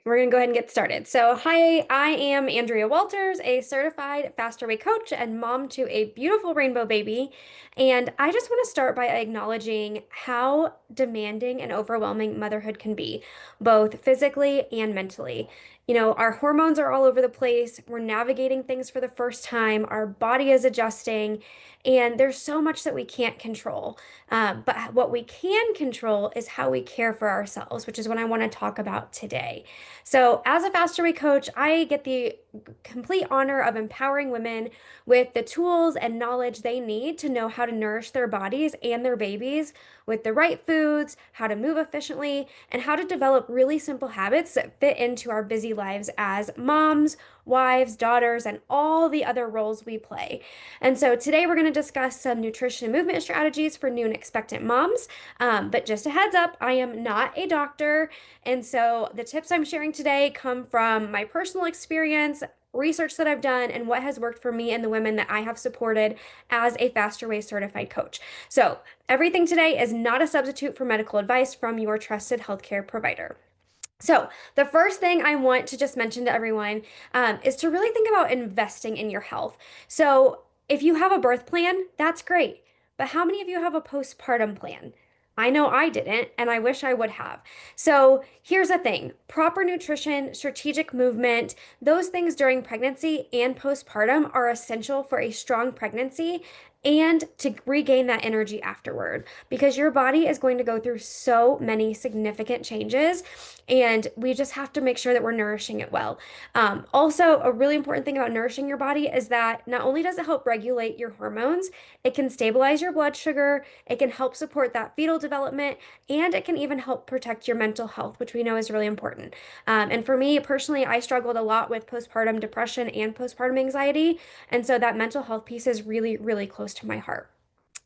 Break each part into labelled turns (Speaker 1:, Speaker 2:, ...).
Speaker 1: we're going to go ahead and get started. So, hi, I am Andrea Walters, a certified faster way coach and mom to a beautiful rainbow baby. And I just want to start by acknowledging how demanding and overwhelming motherhood can be, both physically and mentally. Our hormones are all over the place. We're navigating things for the first time. Our body is adjusting, and there's so much that we can't control. But what we can control is how we care for ourselves, which is what I want to talk about today. So, as a Faster Way coach, I get the complete honor of empowering women with the tools and knowledge they need to know how to nourish their bodies and their babies with the right foods, how to move efficiently, and how to develop really simple habits that fit into our busy lives as moms, wives, daughters, and all the other roles we play. And so today we're going to discuss some nutrition and movement strategies for new and expectant moms. But just a heads up, I am not a doctor. And so the tips I'm sharing today come from my personal experience, research that I've done, and what has worked for me and the women that I have supported as a Faster Way certified coach. So everything today is not a substitute for medical advice from your trusted healthcare provider. So, the first thing I want to just mention to everyone is to really think about investing in your health. So, if you have a birth plan, that's great. But how many of you have a postpartum plan? I know I didn't, and I wish I would have. So, here's the thing: proper nutrition, strategic movement, those things during pregnancy and postpartum are essential for a strong pregnancy and to regain that energy afterward because your body is going to go through so many significant changes, and we just have to make sure that we're nourishing it well. Also, a really important thing about nourishing your body is that not only does it help regulate your hormones, it can stabilize your blood sugar, it can help support that fetal development, and it can even help protect your mental health, which we know is really important. And for me personally, I struggled a lot with postpartum depression and postpartum anxiety. And so that mental health piece is really, really close to my heart.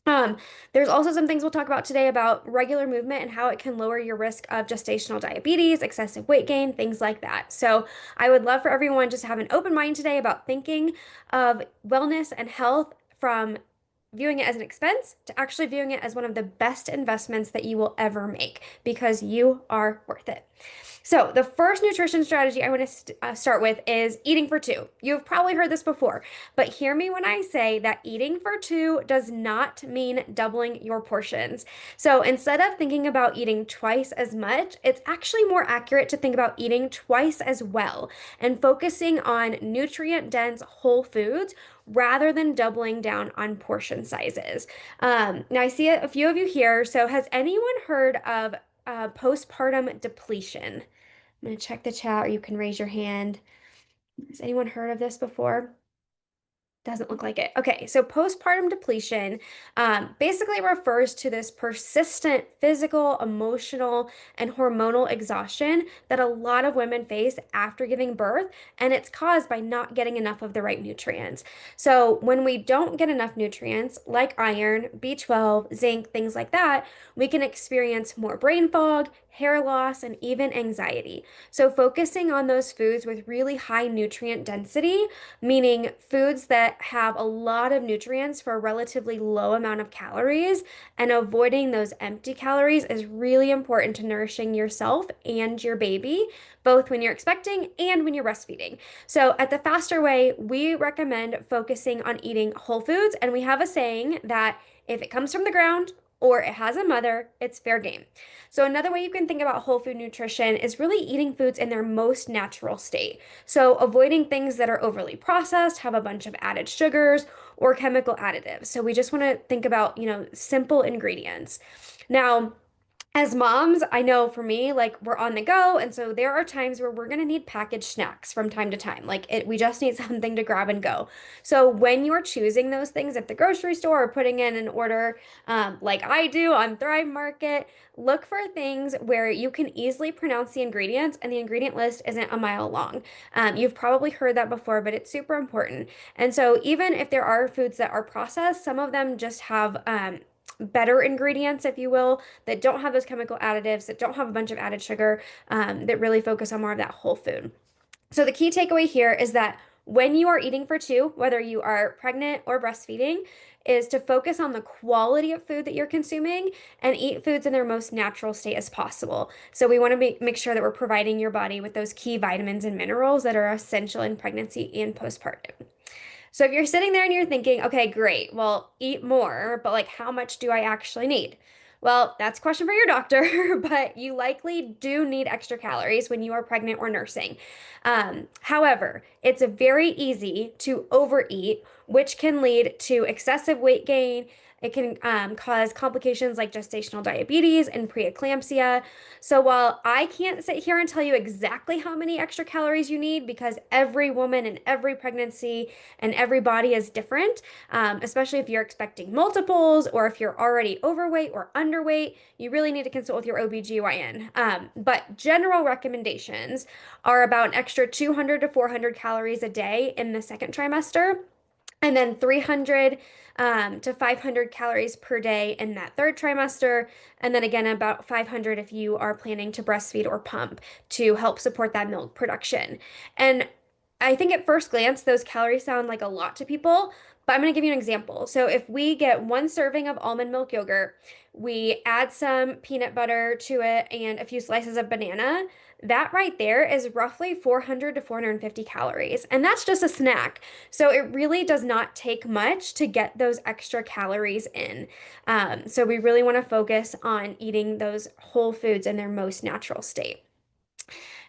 Speaker 1: Um, there's also some things we'll talk about today about regular movement and how it can lower your risk of gestational diabetes, excessive weight gain, things like that. So I would love for everyone just to have an open mind today about thinking of wellness and health from viewing it as an expense to actually viewing it as one of the best investments that you will ever make because you are worth it. So, the first nutrition strategy I want to start with is eating for two. You've probably heard this before, but hear me when I say that eating for two does not mean doubling your portions. So, instead of thinking about eating twice as much, it's actually more accurate to think about eating twice as well and focusing on nutrient dense whole foods rather than doubling down on portion sizes. Now, I see a few of you here. So, has anyone heard of postpartum depletion? I'm going to check the chat, or you can raise your hand. Has anyone heard of this before? Doesn't look like it. Okay, so postpartum depletion basically refers to this persistent physical, emotional, and hormonal exhaustion that a lot of women face after giving birth, and it's caused by not getting enough of the right nutrients. So, when we don't get enough nutrients like iron, B12, zinc, things like that, we can experience more brain fog, hair loss, and even anxiety. So, focusing on those foods with really high nutrient density, meaning foods that have a lot of nutrients for a relatively low amount of calories, and avoiding those empty calories is really important to nourishing yourself and your baby, both when you're expecting and when you're breastfeeding. So at the Faster Way, we recommend focusing on eating whole foods, and we have a saying that if it comes from the ground or it has a mother, it's fair game. So another way you can think about whole food nutrition is really eating foods in their most natural state. So avoiding things that are overly processed, have a bunch of added sugars or chemical additives. So we just want to think about, simple ingredients. Now, as moms, I know for me, like we're on the go, and so there are times where we're gonna need packaged snacks from time to time. We just need something to grab and go. So when you're choosing those things at the grocery store or putting in an order, like I do on Thrive Market, look for things where you can easily pronounce the ingredients and the ingredient list isn't a mile long. You've probably heard that before, but it's super important. And so even if there are foods that are processed, some of them just have better ingredients, if you will, that don't have those chemical additives, that don't have a bunch of added sugar, that really focus on more of that whole food. So the key takeaway here is that when you are eating for two, whether you are pregnant or breastfeeding, is to focus on the quality of food that you're consuming and eat foods in their most natural state as possible. So we want to make sure that we're providing your body with those key vitamins and minerals that are essential in pregnancy and postpartum. So if you're sitting there and you're thinking, okay, great, well, eat more, but like how much do I actually need? Well, that's a question for your doctor, but you likely do need extra calories when you are pregnant or nursing. However, it's very easy to overeat, which can lead to excessive weight gain. It can cause complications like gestational diabetes and preeclampsia. So while I can't sit here and tell you exactly how many extra calories you need because every woman and every pregnancy and every body is different, especially if you're expecting multiples or if you're already overweight or underweight, you really need to consult with your OBGYN. But general recommendations are about an extra 200 to 400 calories a day in the second trimester and then 300 to 500 calories per day in that third trimester. And then again, about 500 if you are planning to breastfeed or pump to help support that milk production. And I think at first glance, those calories sound like a lot to people, but I'm going to give you an example. So if we get one serving of almond milk yogurt, we add some peanut butter to it and a few slices of banana, that right there is roughly 400 to 450 calories. And that's just a snack. So it really does not take much to get those extra calories in. So we really want to focus on eating those whole foods in their most natural state.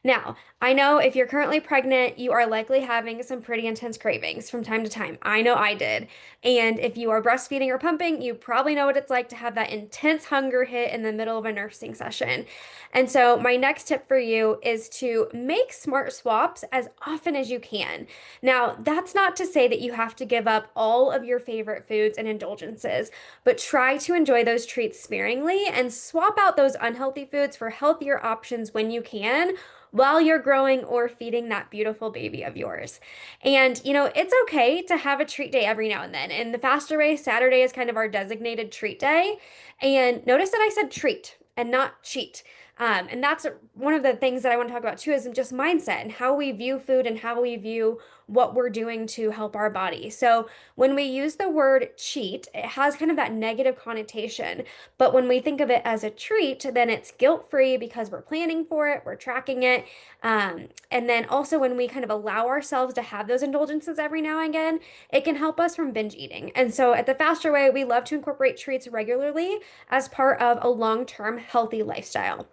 Speaker 1: Now, I know if you're currently pregnant, you are likely having some pretty intense cravings from time to time. I know I did. And if you are breastfeeding or pumping, you probably know what it's like to have that intense hunger hit in the middle of a nursing session. And so, my next tip for you is to make smart swaps as often as you can. Now, that's not to say that you have to give up all of your favorite foods and indulgences, but try to enjoy those treats sparingly and swap out those unhealthy foods for healthier options when you can while you're growing or feeding that beautiful baby of yours. And, it's okay to have a treat day every now and then. In the faster way, Saturday is kind of our designated treat day. And notice that I said treat and not cheat. And that's one of the things that I want to talk about too is just mindset and how we view food and how we view what we're doing to help our body. So when we use the word cheat, it has kind of that negative connotation. But when we think of it as a treat, then it's guilt-free because we're planning for it, we're tracking it. And then also when we kind of allow ourselves to have those indulgences every now and again, it can help us from binge eating. And so at the Faster Way, we love to incorporate treats regularly as part of a long-term healthy lifestyle.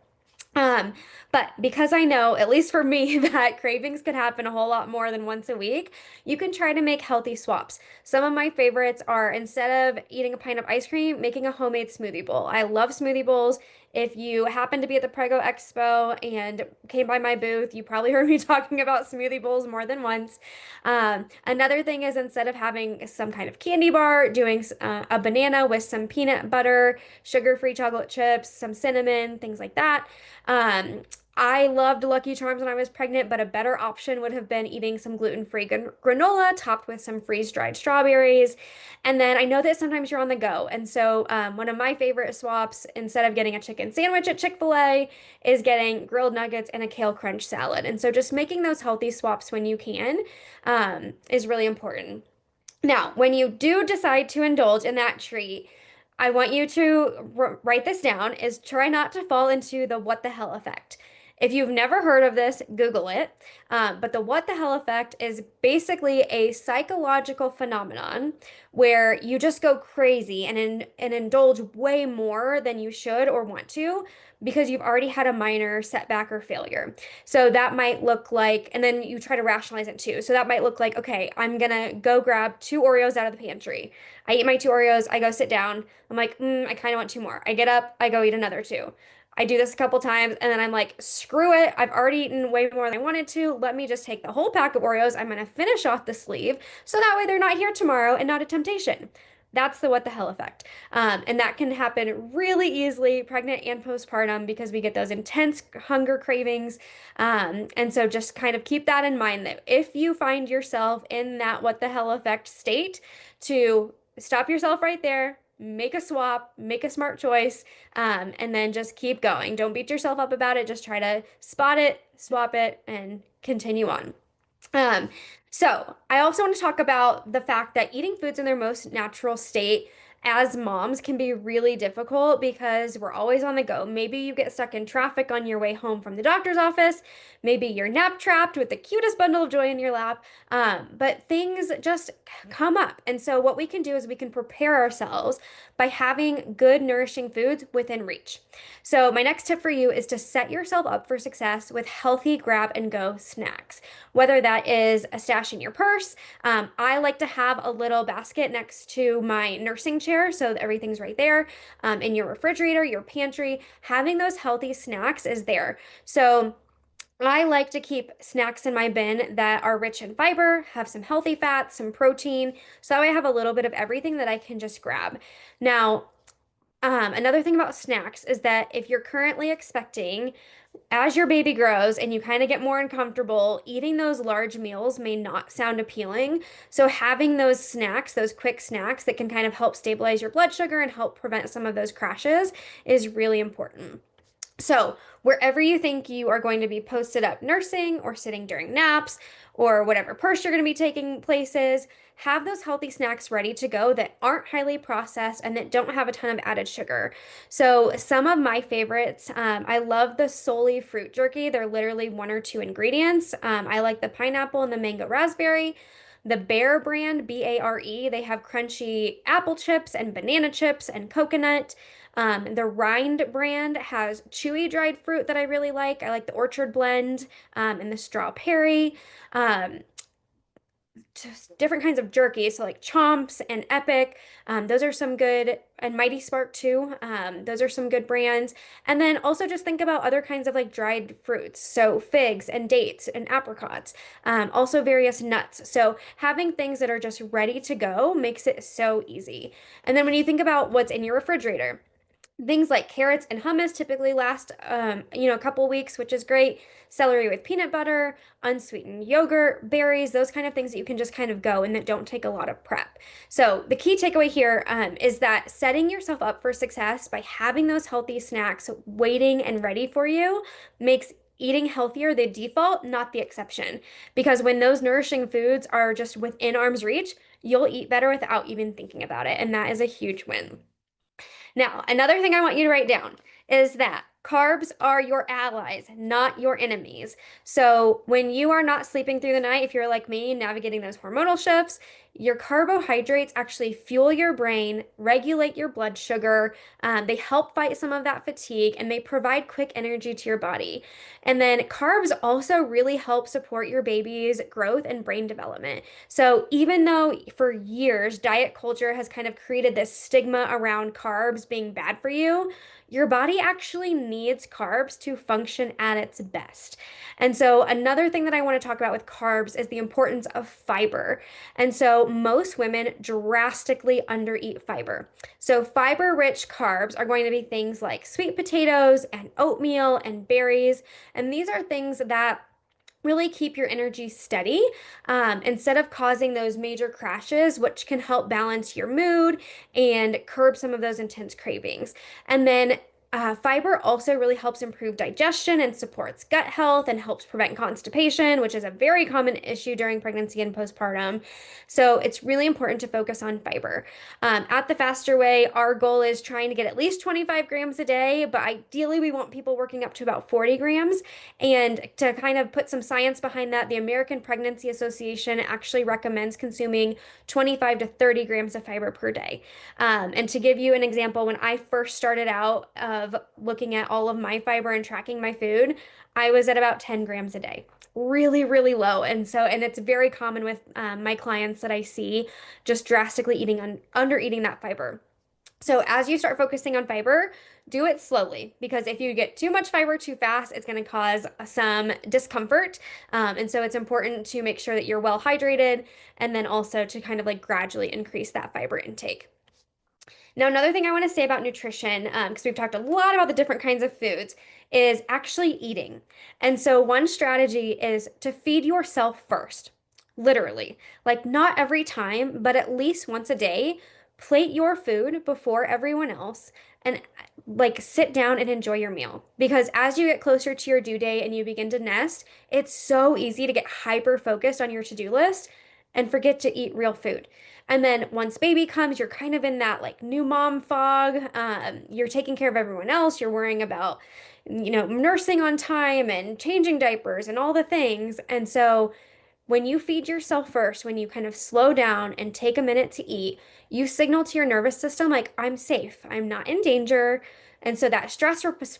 Speaker 1: Um, but because I know, at least for me, that cravings could happen a whole lot more than once a week, you can try to make healthy swaps. Some of my favorites are instead of eating a pint of ice cream, making a homemade smoothie bowl. I love smoothie bowls. If you happen to be at the Prego Expo and came by my booth, you probably heard me talking about smoothie bowls more than once. Another thing is instead of having some kind of candy bar, doing a banana with some peanut butter, sugar-free chocolate chips, some cinnamon, things like that. Um, I loved Lucky Charms when I was pregnant, but a better option would have been eating some gluten-free granola topped with some freeze-dried strawberries. And then I know that sometimes you're on the go. And so one of my favorite swaps, instead of getting a chicken sandwich at Chick-fil-A, is getting grilled nuggets and a kale crunch salad. And so just making those healthy swaps when you can is really important. Now, when you do decide to indulge in that treat, I want you to write this down is try not to fall into the what the hell effect. If you've never heard of this, Google it. But the what the hell effect is basically a psychological phenomenon where you just go crazy and indulge way more than you should or want to because you've already had a minor setback or failure. So that might look like, and then you try to rationalize it too. So that might look like, okay, I'm gonna go grab two Oreos out of the pantry. I eat my two Oreos, I go sit down. I'm like, I kind of want two more. I get up, I go eat another two. I do this a couple times and then I'm like, screw it. I've already eaten way more than I wanted to. Let me just take the whole pack of Oreos. I'm going to finish off the sleeve so that way they're not here tomorrow and not a temptation. That's the what the hell effect. And that can happen really easily, pregnant and postpartum, because we get those intense hunger cravings. And so just kind of keep that in mind that if you find yourself in that what the hell effect state, to stop yourself right there, make a swap, make a smart choice, and then just keep going. Don't beat yourself up about it. Just try to spot it, swap it, and continue on. Um, so I also want to talk about the fact that eating foods in their most natural state as moms can be really difficult because we're always on the go. Maybe you get stuck in traffic on your way home from the doctor's office. Maybe you're nap trapped with the cutest bundle of joy in your lap. But things just come up. And so what we can do is we can prepare ourselves by having good, nourishing foods within reach. So my next tip for you is to set yourself up for success with healthy grab and go snacks, whether that is a stash in your purse. I like to have a little basket next to my nursing chair so that everything's right there. In your refrigerator, your pantry, having those healthy snacks is there. So I like to keep snacks in my bin that are rich in fiber, have some healthy fats, some protein, so I have a little bit of everything that I can just grab. Now, another thing about snacks is that if you're currently expecting, as your baby grows and you kind of get more uncomfortable, eating those large meals may not sound appealing. So, having those snacks, those quick snacks that can kind of help stabilize your blood sugar and help prevent some of those crashes is really important. So, wherever you think you are going to be posted up nursing or sitting during naps or whatever purse you're going to be taking places, have those healthy snacks ready to go that aren't highly processed and that don't have a ton of added sugar. So, some of my favorites, I love the Soli fruit jerky. They're literally one or two ingredients. I like the pineapple and the mango raspberry. The Bear brand, Bare, they have crunchy apple chips and banana chips and coconut. The Rind brand has chewy dried fruit that I really like. I like the Orchard blend and the strawberry. Um, just different kinds of jerky, so like Chomps and Epic. Those are some good, and Mighty Spark too. Those are some good brands. And then also just think about other kinds of like dried fruits, so figs and dates and apricots. Also various nuts. So having things that are just ready to go makes it so easy. And then when you think about what's in your refrigerator, things like carrots and hummus typically last, a couple weeks, which is great. Celery with peanut butter, unsweetened yogurt, berries, those kind of things that you can just kind of go and that don't take a lot of prep. So the key takeaway here is that setting yourself up for success by having those healthy snacks waiting and ready for you makes eating healthier the default, not the exception. Because when those nourishing foods are just within arm's reach, you'll eat better without even thinking about it. And that is a huge win. Now, another thing I want you to write down is that carbs are your allies, not your enemies. So, when you are not sleeping through the night, if you're like me, navigating those hormonal shifts, your carbohydrates actually fuel your brain, regulate your blood sugar. They help fight some of that fatigue and they provide quick energy to your body. And then carbs also really help support your baby's growth and brain development. So even though for years diet culture has kind of created this stigma around carbs being bad for you, your body actually needs carbs to function at its best. And so another thing that I want to talk about with carbs is the importance of fiber. And so most women drastically undereat fiber. So fiber-rich carbs are going to be things like sweet potatoes and oatmeal and berries. And these are things that really keep your energy steady instead of causing those major crashes, which can help balance your mood and curb some of those intense cravings. And then fiber also really helps improve digestion and supports gut health and helps prevent constipation, which is a very common issue during pregnancy and postpartum. So it's really important to focus on fiber. At the Faster Way, our goal is trying to get at least 25 grams a day, but ideally we want people working up to about 40 grams. And to kind of put some science behind that, the American Pregnancy Association actually recommends consuming 25 to 30 grams of fiber per day. And to give you an example, when I first started out of looking at all of my fiber and tracking my food, I was at about 10 grams a day. Really, really low. And it's very common with my clients that I see just drastically under eating that fiber. So as you start focusing on fiber, do it slowly because if you get too much fiber too fast, it's going to cause some discomfort. And so it's important to make sure that you're well hydrated and then also to kind of like gradually increase that fiber intake. Now, another thing I want to say about nutrition, because we've talked a lot about the different kinds of foods, is actually eating. And so, one strategy is to feed yourself first, literally. Like, not every time, but at least once a day. plate your food before everyone else and like sit down and enjoy your meal. Because as you get closer to your due date and you begin to nest, it's so easy to get hyper focused on your to-do list and forget to eat real food. And then once baby comes, you're kind of in that like new mom fog. You're taking care of everyone else. You're worrying about, nursing on time and changing diapers and all the things. And so when you feed yourself first, when you kind of slow down and take a minute to eat, you signal to your nervous system, like, I'm safe, I'm not in danger. And so that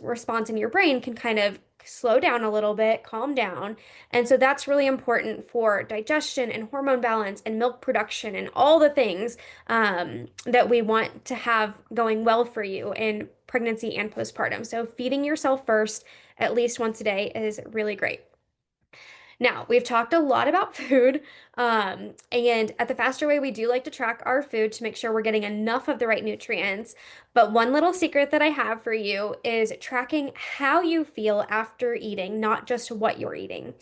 Speaker 1: response in your brain can kind of slow down a little bit, calm down. And so that's really important for digestion and hormone balance and milk production and all the things that we want to have going well for you in pregnancy and postpartum. So feeding yourself first at least once a day is really great. Now, we've talked a lot about food, and at the Faster Way, we do like to track our food to make sure we're getting enough of the right nutrients. But one little secret that I have for you is tracking how you feel after eating, not just what you're eating.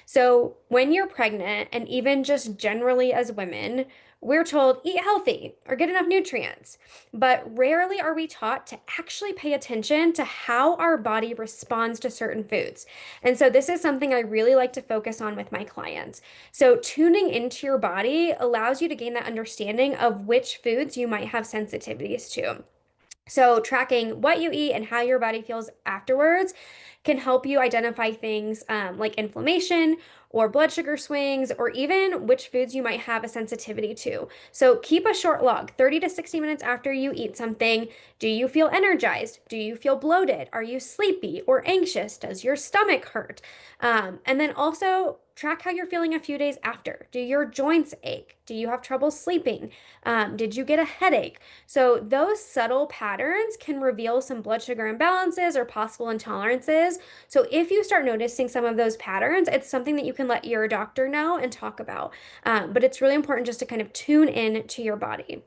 Speaker 1: So, when you're pregnant, and even just generally as women, we're told eat healthy or get enough nutrients. But rarely are we taught to actually pay attention to how our body responds to certain foods. And so this is something I really like to focus on with my clients. So tuning into your body allows you to gain that understanding of which foods you might have sensitivities to. So, tracking what you eat and how your body feels afterwards can help you identify things like inflammation or blood sugar swings, or even which foods you might have a sensitivity to. So, keep a short log 30 to 60 minutes after you eat something. Do you feel energized? Do you feel bloated? Are you sleepy or anxious? Does your stomach hurt? And then also track how you're feeling a few days after. Do your joints ache? Do you have trouble sleeping? Did you get a headache? So, those subtle patterns can reveal some blood sugar imbalances or possible intolerances. So, if you start noticing some of those patterns, it's something that you can let your doctor know and talk about. But it's really important just to kind of tune in to your body.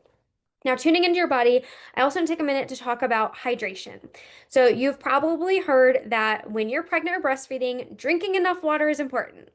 Speaker 1: Now, tuning into your body, I also want to take a minute to talk about hydration. So, you've probably heard that when you're pregnant or breastfeeding, drinking enough water is important.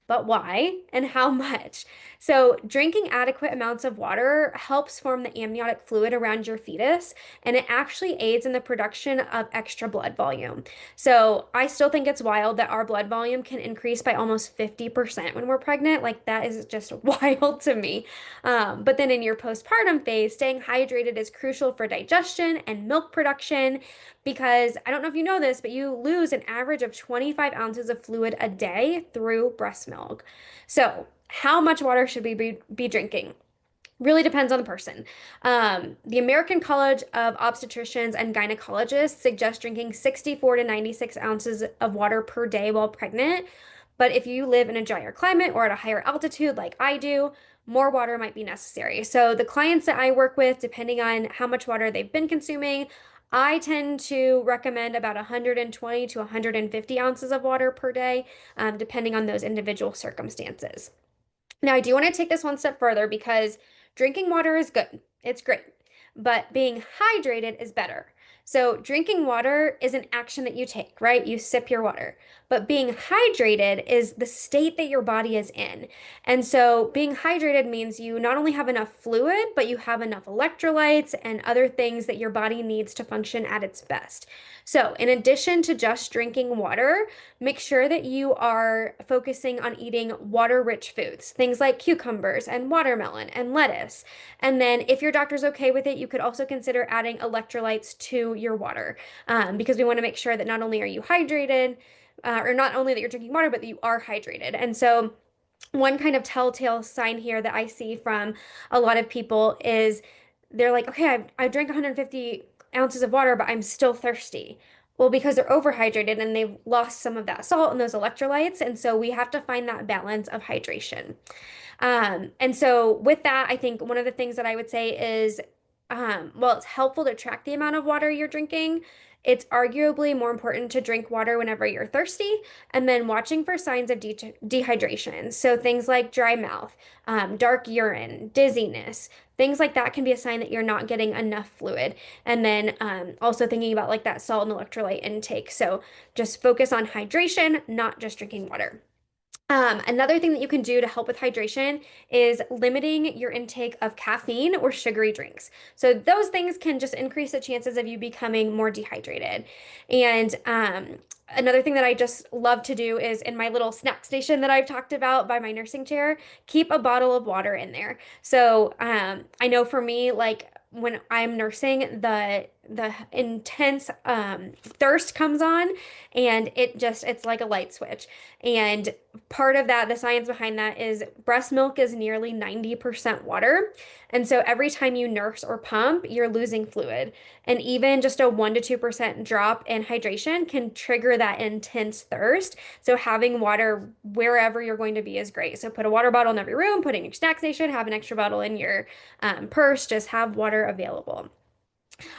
Speaker 1: But why and how much? So, drinking adequate amounts of water helps form the amniotic fluid around your fetus, and it actually aids in the production of extra blood volume. So, I still think it's wild that our blood volume can increase by almost 50% when we're pregnant. Like, that is just wild to me. But then in your postpartum phase, staying hydrated is crucial for digestion and milk production because I don't know if you know this, but you lose an average of 25 ounces of fluid a day through breast milk. So, how much water should we be drinking? Really depends on the person. The American College of Obstetricians and Gynecologists suggest drinking 64 to 96 ounces of water per day while pregnant. But if you live in a drier climate or at a higher altitude like I do, more water might be necessary. So the clients that I work with, depending on how much water they've been consuming, I tend to recommend about 120 to 150 ounces of water per day, depending on those individual circumstances. Now, I do want to take this one step further because drinking water is good. It's great. But being hydrated is better. So, drinking water is an action that you take, right? You sip your water. But being hydrated is the state that your body is in. And so, being hydrated means you not only have enough fluid, but you have enough electrolytes and other things that your body needs to function at its best. So, in addition to just drinking water, make sure that you are focusing on eating water-rich foods, things like cucumbers and watermelon and lettuce. And then if your doctor's okay with it, you could also consider adding electrolytes to your water because we want to make sure that not only are you hydrated, or not only that you're drinking water, but that you are hydrated. And so one kind of telltale sign here that I see from a lot of people is they're like, okay, I drank 150 ounces of water, but I'm still thirsty. Well, because they're overhydrated and they've lost some of that salt and those electrolytes. And so we have to find that balance of hydration. And so with that, I think one of the things that I would say is, well, it's helpful to track the amount of water you're drinking. It's arguably more important to drink water whenever you're thirsty, and then watching for signs of dehydration. So things like dry mouth, dark urine, dizziness, things like that can be a sign that you're not getting enough fluid. And then also thinking about like that salt and electrolyte intake. So just focus on hydration, not just drinking water. Another thing that you can do to help with hydration is limiting your intake of caffeine or sugary drinks. So those things can just increase the chances of you becoming more dehydrated. And another thing that I just love to do is in my little snack station that I've talked about by my nursing chair, keep a bottle of water in there. So I know for me, like when I'm nursing, the intense thirst comes on, and it's like a light switch. And part of that, the science behind that is breast milk is nearly 90% water. And so every time you nurse or pump, you're losing fluid. And even just a 1 to 2% drop in hydration can trigger that intense thirst. So having water wherever you're going to be is great. So put a water bottle in every room, put it in your snack station, have an extra bottle in your purse, just have water available.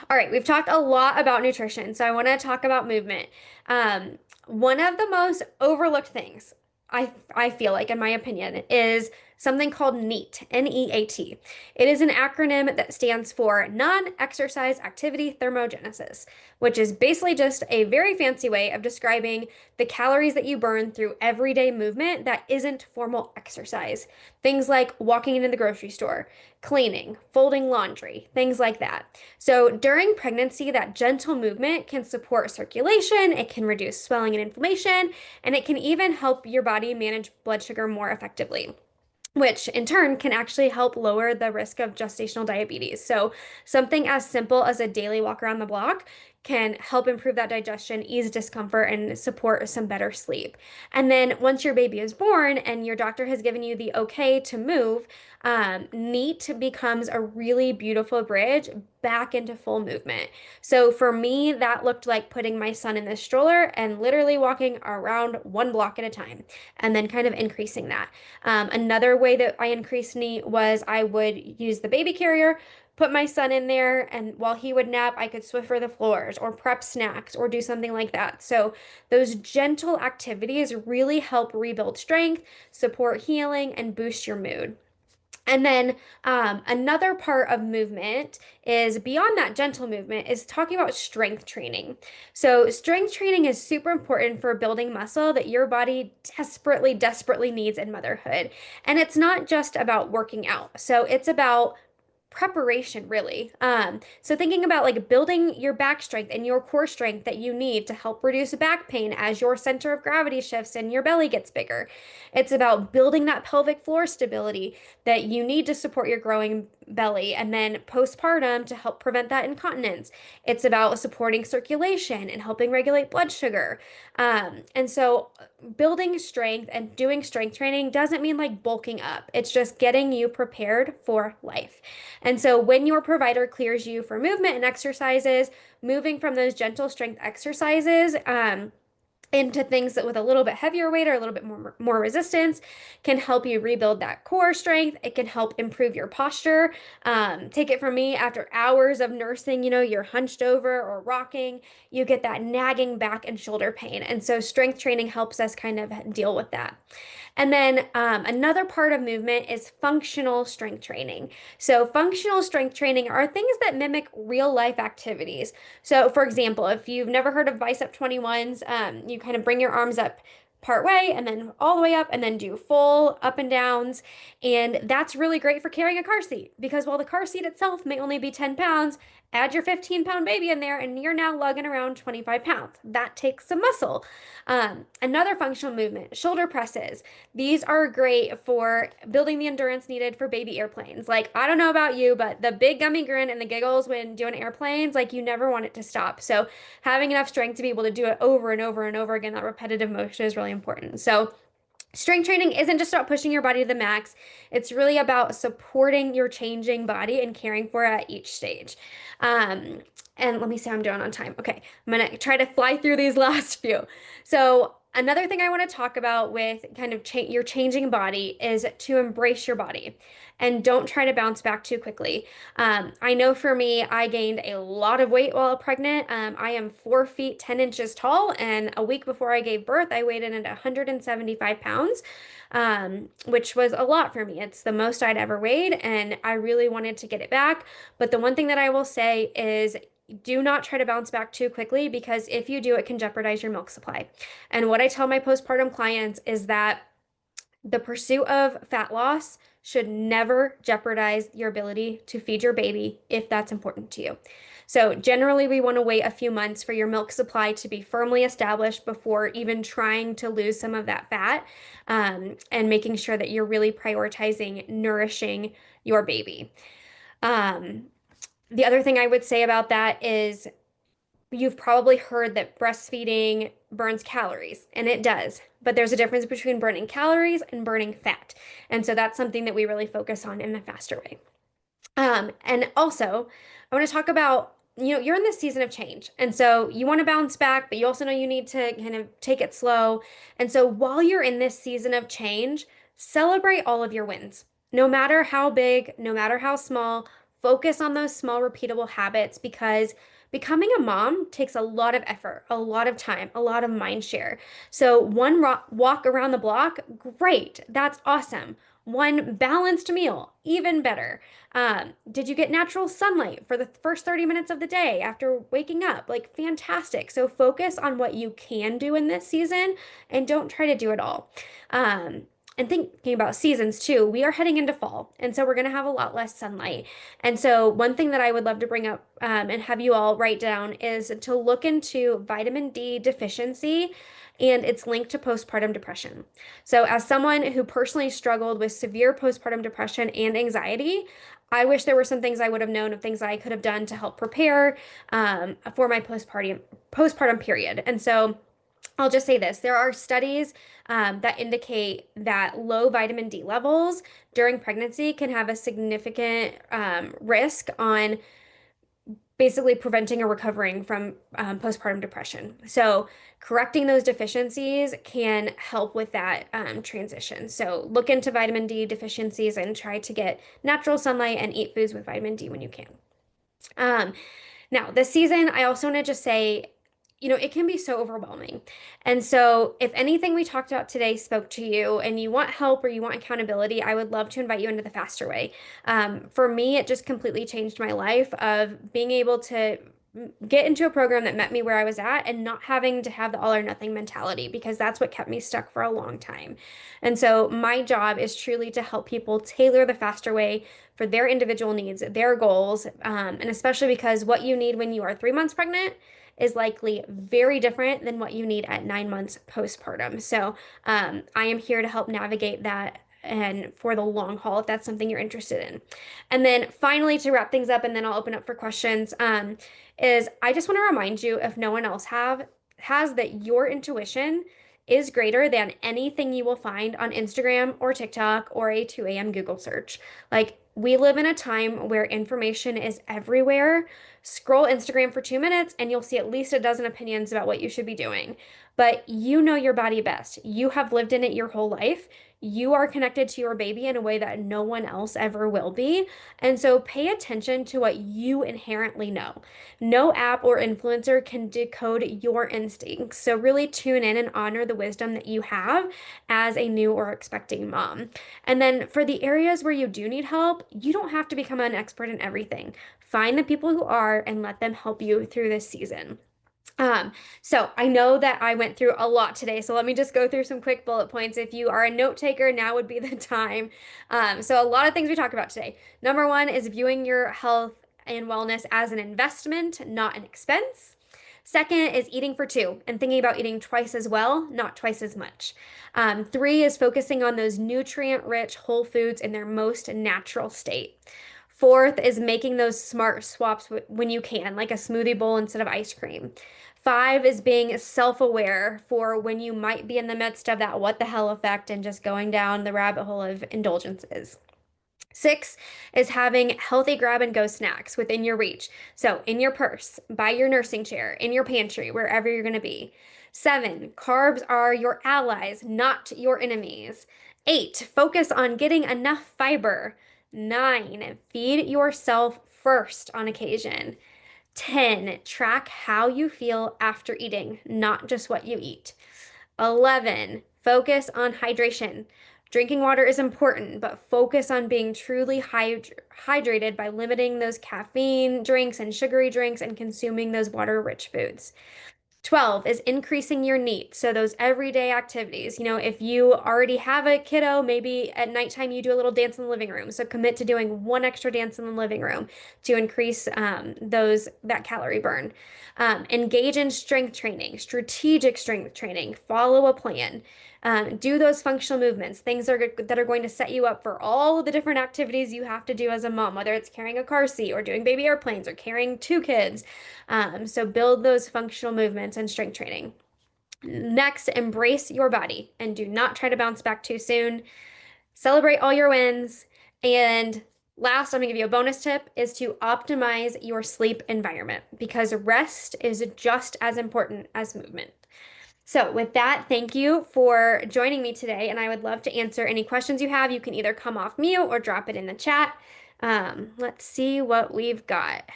Speaker 1: All right, we've talked a lot about nutrition, so I want to talk about movement. One of the most overlooked things I feel like, in my opinion, is something called NEAT, N-E-A-T. It is an acronym that stands for Non-Exercise Activity Thermogenesis, which is basically just a very fancy way of describing the calories that you burn through everyday movement that isn't formal exercise. Things like walking into the grocery store, cleaning, folding laundry, things like that. So during pregnancy, that gentle movement can support circulation, it can reduce swelling and inflammation, and it can even help your body manage blood sugar more effectively, which in turn can actually help lower the risk of gestational diabetes. So, something as simple as a daily walk around the block can help improve that digestion, ease discomfort, and support some better sleep. And then, once your baby is born and your doctor has given you the okay to move, NEAT becomes a really beautiful bridge back into full movement. So, for me, that looked like putting my son in the stroller and literally walking around one block at a time, and then kind of increasing that. Another way that I increased NEAT was I would use the baby carrier, put my son in there, and while he would nap, I could Swiffer the floors or prep snacks or do something like that. So those gentle activities really help rebuild strength, support healing, and boost your mood. And then another part of movement is beyond that gentle movement is talking about strength training. So strength training is super important for building muscle that your body desperately, desperately needs in motherhood. And it's not just about working out. So it's about preparation really. So thinking about like building your back strength and your core strength that you need to help reduce back pain as your center of gravity shifts and your belly gets bigger. It's about building that pelvic floor stability that you need to support your growing belly, and then postpartum to help prevent that incontinence. It's about supporting circulation and helping regulate blood sugar. And so building strength and doing strength training doesn't mean like bulking up. It's just getting you prepared for life. And so when your provider clears you for movement and exercises, moving from those gentle strength exercises, into things that with a little bit heavier weight or a little bit more resistance can help you rebuild that core strength. It can help improve your posture. Take it from me, after hours of nursing, you're hunched over or rocking, you get that nagging back and shoulder pain. And so strength training helps us kind of deal with that. And then another part of movement is functional strength training. So, functional strength training are things that mimic real life activities. So, for example, if you've never heard of bicep 21s, you kind of bring your arms up part way and then all the way up and then do full up and downs. And that's really great for carrying a car seat because while the car seat itself may only be 10 pounds, add your 15-pound baby in there and you're now lugging around 25 pounds. That takes some muscle. Another functional movement, shoulder presses. These are great for building the endurance needed for baby airplanes. Like, I don't know about you, but the big gummy grin and the giggles when doing airplanes, like you never want it to stop. So having enough strength to be able to do it over and over and over again, that repetitive motion is really important. So strength training isn't just about pushing your body to the max. It's really about supporting your changing body and caring for it at each stage. Um, and let me see how I'm doing on time. Okay, I'm gonna try to fly through these last few. So another thing I want to talk about with kind of your changing body is to embrace your body and don't try to bounce back too quickly. I know for me, I gained a lot of weight while pregnant. I am 4 feet 10 inches tall, and a week before I gave birth, I weighed in at 175 pounds, which was a lot for me. It's the most I'd ever weighed, and I really wanted to get it back. But the one thing that I will say is do not try to bounce back too quickly because if you do, it can jeopardize your milk supply. And what I tell my postpartum clients is that The pursuit of fat loss should never jeopardize your ability to feed your baby if that's important to you. So, generally, we want to wait a few months for your milk supply to be firmly established before even trying to lose some of that fat, and making sure that you're really prioritizing nourishing your baby. Um, the other thing I would say about that is you've probably heard that breastfeeding burns calories, and it does. But there's a difference between burning calories and burning fat. And so that's something that we really focus on in the faster way. And also, I want to talk about, you're in this season of change. And so you want to bounce back, but you also know you need to kind of take it slow. And so while you're in this season of change, celebrate all of your wins. No matter how big, no matter how small, focus on those small, repeatable habits because becoming a mom takes a lot of effort, a lot of time, a lot of mind share. So one walk around the block, great. That's awesome. One balanced meal, even better. Did you get natural sunlight for the first 30 minutes of the day after waking up? Like, fantastic. So focus on what you can do in this season and don't try to do it all. Um, and thinking about seasons too, we are heading into fall, and so we're going to have a lot less sunlight. And so, one thing that I would love to bring up, and have you all write down is to look into vitamin D deficiency and its linked to postpartum depression. So, as someone who personally struggled with severe postpartum depression and anxiety, I wish there were some things I would have known of things I could have done to help prepare, for my postpartum period. And so I'll just say this, there are studies, that indicate that low vitamin D levels during pregnancy can have a significant, risk on basically preventing or recovering from, postpartum depression. So, correcting those deficiencies can help with that, transition. So, look into vitamin D deficiencies and try to get natural sunlight and eat foods with vitamin D when you can. Um, Now, this season, I also want to just say, it can be so overwhelming. And so, if anything we talked about today spoke to you and you want help or you want accountability, I would love to invite you into the faster way. For me, it just completely changed my life of being able to get into a program that met me where I was at and not having to have the all or nothing mentality because that's what kept me stuck for a long time. And so my job is truly to help people tailor the faster way for their individual needs, their goals, and especially because what you need when you are 3 months pregnant is likely very different than what you need at 9 months postpartum. So I am here to help navigate that and for the long haul if that's something you're interested in. And then finally, to wrap things up, and then I'll open up for questions, is I just want to remind you, if no one else has, that your intuition is greater than anything you will find on Instagram or TikTok or a 2 a.m. Google search. Like, we live in a time where information is everywhere. Scroll Instagram for 2 minutes and you'll see at least a dozen opinions about what you should be doing. But you know your body best. You have lived in it your whole life. You are connected to your baby in a way that no one else ever will be. And so pay attention to what you inherently know. No app or influencer can decode your instincts. So really tune in and honor the wisdom that you have as a new or expecting mom. And then for the areas where you do need help, you don't have to become an expert in everything. Find the people who are and let them help you through this season. Um, so I know that I went through a lot today, so let me just go through some quick bullet points. If you are a note taker, now would be the time. So a lot of things we talked about today. Number one is viewing your health and wellness as an investment, not an expense. Second is eating for two and thinking about eating twice as well, not twice as much. Three is focusing on those nutrient-rich whole foods in their most natural state. Fourth is making those smart swaps when you can, like a smoothie bowl instead of ice cream. Five is being self-aware for when you might be in the midst of that what the hell effect and just going down the rabbit hole of indulgences. Six is having healthy grab and go snacks within your reach. So in your purse, by your nursing chair, in your pantry, wherever you're going to be. Seven, carbs are your allies, not your enemies. Eight, focus on getting enough fiber. Nine, feed yourself first on occasion. 10, track how you feel after eating, not just what you eat. 11, focus on hydration. Drinking water is important, but focus on being truly hydrated by limiting those caffeine drinks and sugary drinks and consuming those water-rich foods. 12 is increasing your NEAT. So those everyday activities. If you already have a kiddo, maybe at nighttime you do a little dance in the living room. So commit to doing one extra dance in the living room to increase that calorie burn. Engage in strength training, strategic strength training. Follow a plan. Do those functional movements, things that are going to set you up for all the different activities you have to do as a mom, whether it's carrying a car seat or doing baby airplanes or carrying two kids. So build those functional movements and strength training. Next, embrace your body and do not try to bounce back too soon. Celebrate all your wins. And last, I'm gonna give you a bonus tip is to optimize your sleep environment because rest is just as important as movement. So, with that, thank you for joining me today. And I would love to answer any questions you have. You can either come off mute or drop it in the chat. Let's see what we've got.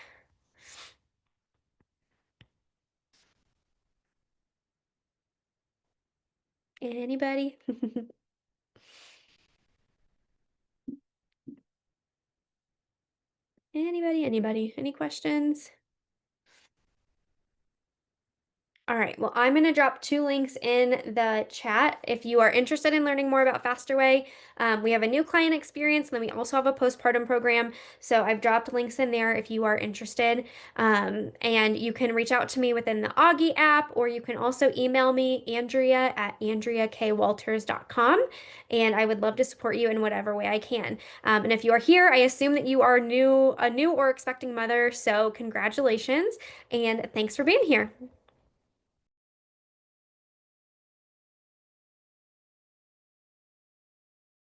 Speaker 1: Anybody? Anybody? Anybody? Any questions? All right, well, I'm going to drop two links in the chat. If you are interested in learning more about Faster Way, we have a new client experience, and then we also have a postpartum program. So I've dropped links in there if you are interested. And you can reach out to me within the Auggie app, or you can also email me, Andrea at andreakwalters.com. And I would love to support you in whatever way I can. And if you are here, I assume that you are a new or expecting mother. So congratulations, and thanks for being here.